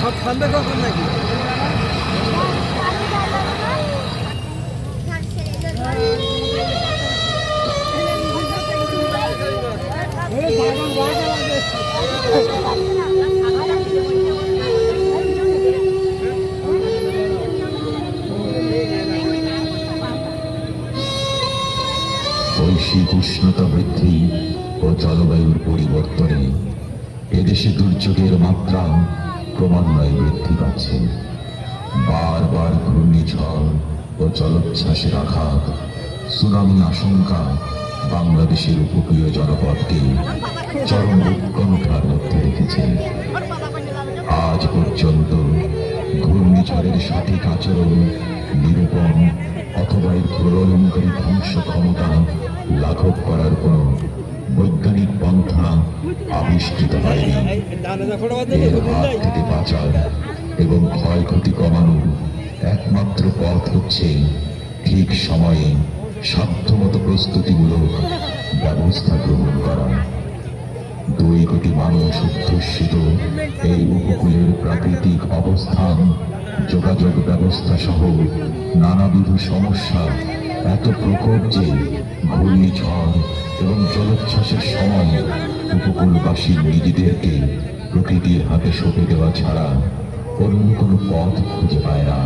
থামবে কখন নাকি? বৈশ্বিক উষ্ণতা বৃদ্ধি ও জলবায়ুর পরিবর্তনে এদেশে দুর্যোগের মাত্রা ক্রমান্বয়ে বৃদ্ধি পাচ্ছে। বারবার ঘূর্ণিঝড় ও জলোচ্ছ্বাসের আঘাত, সুনামি আশঙ্কা বাংলাদেশের উপকূলীয় জনপদকে চরম উৎকণ্ঠার মধ্যে রেখেছে। আজ পর্যন্ত ঘূর্ণিঝড়ের সঠিক আচরণ, নিরূপণ অথবা এর প্রলয়নকারী ধ্বংস ক্ষমতা লাঘব করার কোন বৈজ্ঞানিক পন্থা আবিষ্কৃত হয়নি। এর হাত থেকে বাঁচার এবং ক্ষয়ক্ষতি কমানোর একমাত্র পথ হচ্ছে ঠিক সময়ে সাধ্যমতো প্রস্তুতিমূলক ব্যবস্থা গ্রহণ করা। 2 কোটি মানুষ অধ্যুষিত এই উপকূলের প্রাকৃতিক অবস্থান, যোগাযোগ ব্যবস্থা সহ নানাবিধ সমস্যা এত প্রকট যে ঘূর্ণিঝড় এবং জলোচ্ছ্বাসের সময় উপকূলবাসী নিজেদেরকে প্রকৃতির হাতে সঁপে দেওয়া ছাড়া অন্য কোনো পথ খুঁজে পায় না।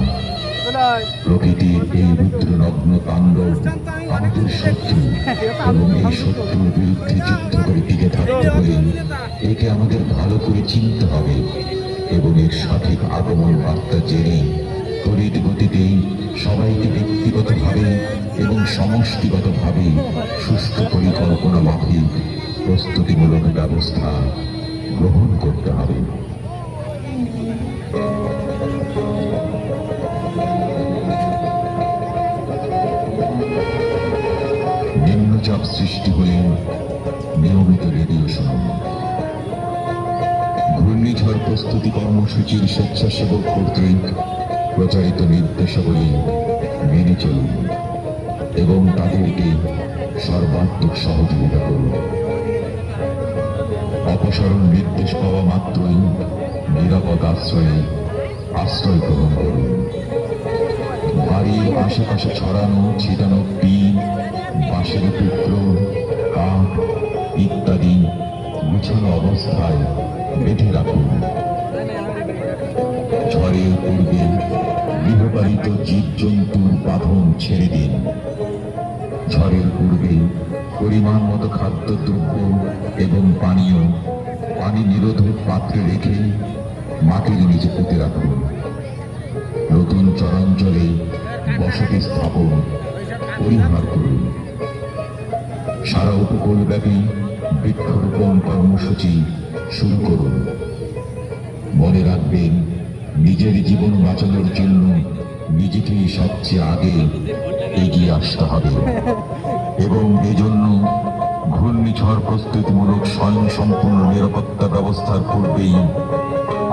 প্রকৃতির এই রুদ্রনগ্ন তাণ্ডব আমাদের শত্রু, এবং এই শত্রুর বিরুদ্ধে যুদ্ধ করে টিকে থাকতে হলে একে আমাদের ভালো করে চিনতে হবে এবং এর সঠিক আগমন বার্তা জেনে তড়িৎ গতিতে সবাইকে ব্যক্তিগতভাবে এবং সমষ্টিগতভাবে সুস্থ পরিকল্পনা মাফিক প্রস্তুতিমূলক ব্যবস্থা গ্রহণ করতে হবে। নিম্নচাপ সৃষ্টি হলে নিয়মিত রেডিও শুনুন। ঘূর্ণিঝড় প্রস্তুতি কর্মসূচির স্বেচ্ছাসেবক কর্তৃক প্রচারিত নির্দেশাবলী মেনে চলুন এবং তাদেরকে সর্বাত্মক সহযোগিতা করুন। অপসারণ নির্দেশ পাওয়া মাত্রই নিরাপদ আশ্রয় গ্রহণ করুন। বাড়ির আশেপাশে ছড়ানো ছিটানো টিন, বাঁশের টুকরো, কাঠ ইত্যাদি গুছানো অবস্থায় বেঁধে রাখুন। ঝড়ের পূর্বে গৃহপালিত জীবজন্তুর বাঁধন ছেড়ে দিন। ঝড়ের পূর্বে পরিমাণ মতো খাদ্যদ্রব্য এবং পানি নিরোধক পাত্রে রেখে মাটির নিচে পুঁতে রাখুন। নতুন চরাঞ্চলে বসতি স্থাপন পরিহার করুন। সারা উপকূলব্যাপী বৃক্ষরোপণ কর্মসূচি শুরু করুন। মনে রাখবেন, নিজের জীবন বাঁচানোর জন্য নিজেকেই সবচেয়ে আগে এগিয়ে আসতে হবে এবং এজন্য ঘূর্ণিঝড় প্রস্তুতিমূলক স্বয়ংসম্পূর্ণ নিরাপত্তা ব্যবস্থার পূর্বেই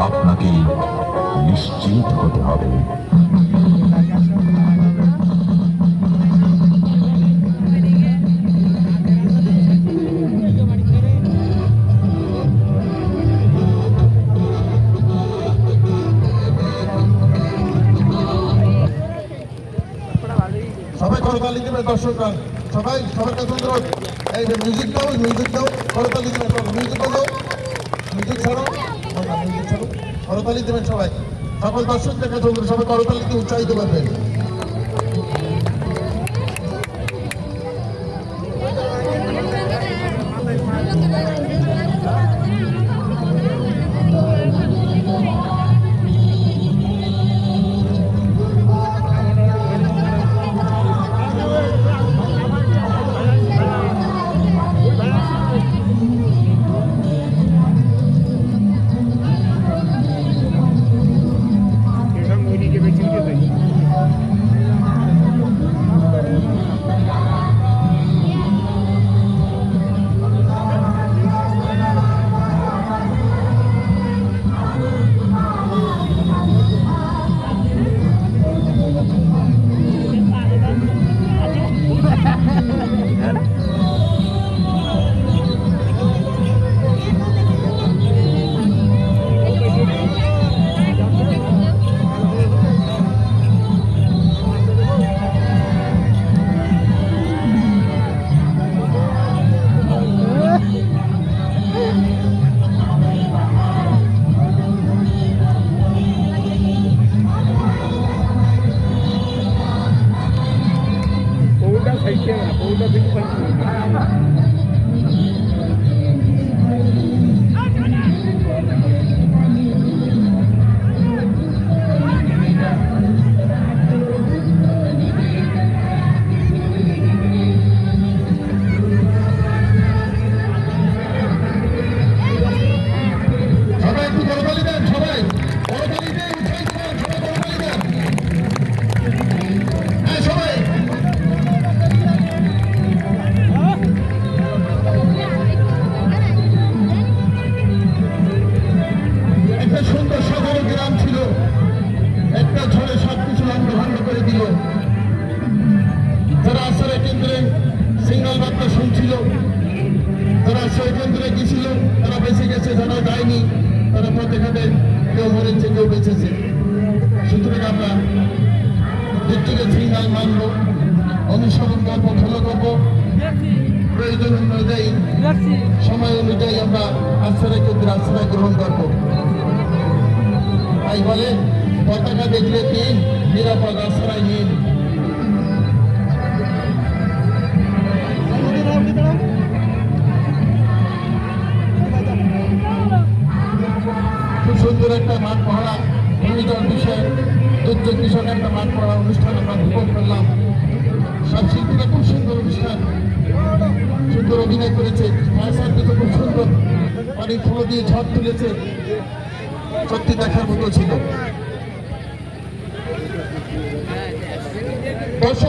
আপনাকে নিশ্চিত হতে হবে। সবাই করতালি দিবেন, দর্শকরা সবাই সবার কাছে অনুরোধ, এই যে মিউজিক দাও করতালি দিবেন, মিউজিক দাও, মিউজিক ছাড়ো, করতালি দিবেন সবাই, সকল দর্শকদের কাছে অনুরোধ, সবাই করতালিতে উৎসাহিত করবেন। পথ দেখাবেন, কেউ মরেছে কেউ বেঁচেছে। সুতরাং আমরা দিকটিকে সিগন্যাল মানব, অনুসরণ করবো, ফলো করবো, প্রয়োজন অনুযায়ী সময় অনুযায়ী আমরা আশ্রয় কেন্দ্রে আশ্রয় গ্রহণ করবো। তাই বলে পতাকা দেখলে দিন, নিরাপদ আশ্রয় নিন। খুব সুন্দর একটা মাঠ পড়া, ঘূর্ণিঝড় বিষয়, দুর্যোগ বিষয়ক একটা মাঠ পড়া অনুষ্ঠান আমরা উপভোগ করলাম। সব শিল্পীরা খুব সুন্দর অনুষ্ঠান, সুন্দর অভিনয় করেছে। ফায়ার সার্ভিস খুব সুন্দর পানির ফুলো দিয়ে ঝড় তুলেছে, সত্যি দেখার মতো ছিল। দর্শক